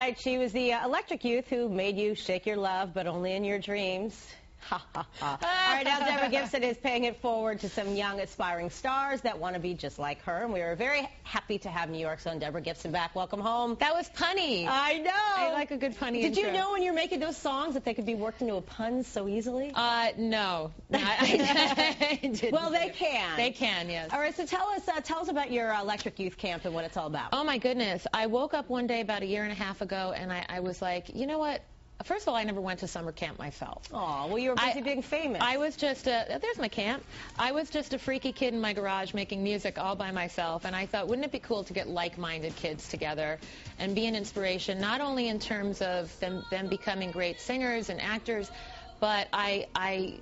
Right, she was the electric youth who made you shake your love, but only in your dreams. Ha, ha, ha. All right, now Deborah Gibson is paying it forward to some young aspiring stars that want to be just like her. And we are very happy to have New York's own Deborah Gibson back. Welcome home. That was punny. I know. I like a good punny Did intro. you know when you're making those songs that they could be worked into a pun so easily? No. I didn't. Well, they can. They can, yes. All right, so tell us about your electric youth camp and what it's all about. Oh, my goodness. I woke up one day about a year and a half ago, and I was like, you know what? First of all, I never went to summer camp myself. Oh, well, you were busy being famous. I was just there's my camp. I was just a freaky kid in my garage making music all by myself, and I thought, wouldn't it be cool to get like-minded kids together and be an inspiration, not only in terms of them becoming great singers and actors, but I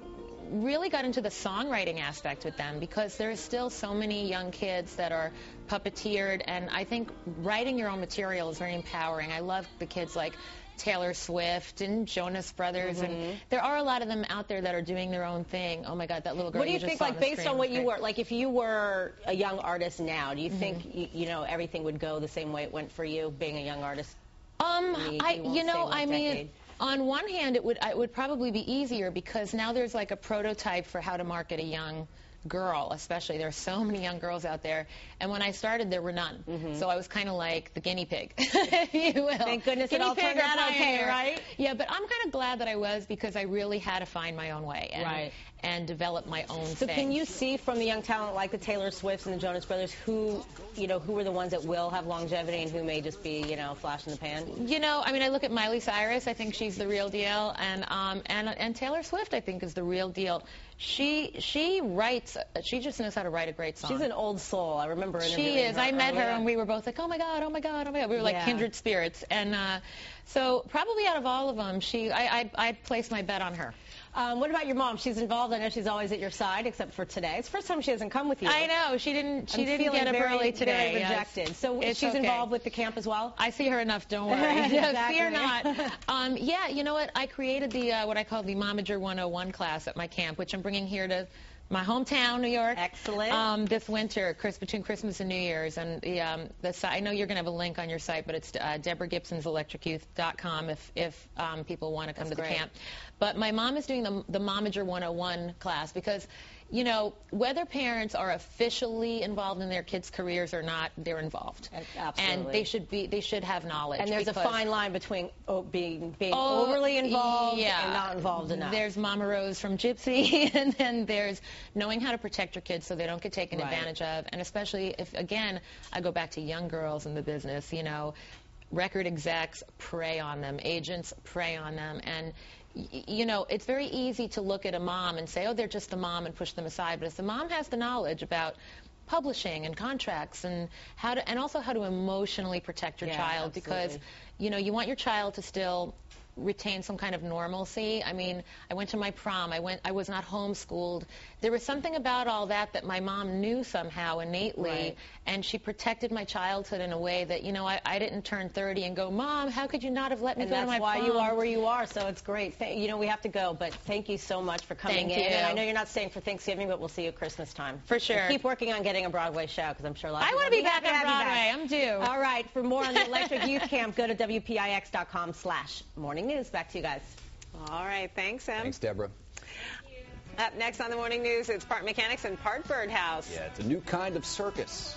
really got into the songwriting aspect with them because there's still so many young kids that are puppeteered, and I think writing your own material is very empowering. I love the kids like Taylor Swift and Jonas Brothers, and there are a lot of them out there that are doing their own thing. Oh my God, that little girl. What do you think, like, based on what you were, like, if you were a young artist now, do you think you know everything would go the same way it went for you being a young artist? I mean, on one hand, it would probably be easier because now there's like a prototype for how to market a young girl, especially. There are so many young girls out there, and when I started, there were none. So I was kind of like the guinea pig, if you will. Thank goodness it all turned out okay, right? Yeah, but I'm kind of glad that I was because I really had to find my own way and develop my own thing. So can you see from the young talent like the Taylor Swifts and the Jonas Brothers who are the ones that will have longevity and who may just be, flash in the pan? I mean, I look at Miley Cyrus. I think she's the real deal, and Taylor Swift, I think, is the real deal. She writes. She just knows how to write a great song. She's an old soul. I remember interviewing her. She is. I met her, earlier. and we were both like, oh my God, oh my God, oh my God. We were like kindred spirits. And so probably out of all of them, I'd place my bet on her. What about your mom? She's involved. I know she's always at your side, except for today. It's the first time she hasn't come with you. I know. She didn't get up early today. Very rejected. Yes. So she's involved with the camp as well? I see her enough. Don't worry. Exactly. Fear not. Yeah, you know what? I created the what I call the Momager 101 class at my camp, which I'm bringing here to my hometown, New York. Excellent. This winter, between Christmas and New Year's. And I know you're going to have a link on your site, but it's DeborahGibson'sElectricYouth.com if people want to come to the camp. But my mom is doing the Momager 101 class because, whether parents are officially involved in their kids' careers or not, they're involved. Absolutely. And they should have knowledge. And there's a fine line between being overly involved and not involved enough. There's Mama Rose from Gypsy, and then there's knowing how to protect your kids so they don't get taken advantage of. And especially if, again, I go back to young girls in the business, record execs prey on them, agents prey on them, and it's very easy to look at a mom and say, oh, they're just a mom, and push them aside. But if the mom has the knowledge about publishing and contracts and also how to emotionally protect your child, because you want your child to still retain some kind of normalcy. I mean, I went to my prom. I was not homeschooled. There was something about all that my mom knew somehow innately, and she protected my childhood in a way that, I didn't turn 30 and go, Mom, how could you not have let me go to my prom? And that's why you are where you are, so it's great. We have to go, but thank you so much for coming in. And I know you're not staying for Thanksgiving, but we'll see you at Christmas time. For sure. And keep working on getting a Broadway show, because I'm sure a lot of people want to be back on Broadway. I'm due. All right, for more on the Electric Youth Camp, go to WPIX.com/morning news. Back to you guys. All right, thanks, Em. Thanks, Deborah. Up next on the Morning News, it's part mechanics and part birdhouse. Yeah, it's a new kind of circus.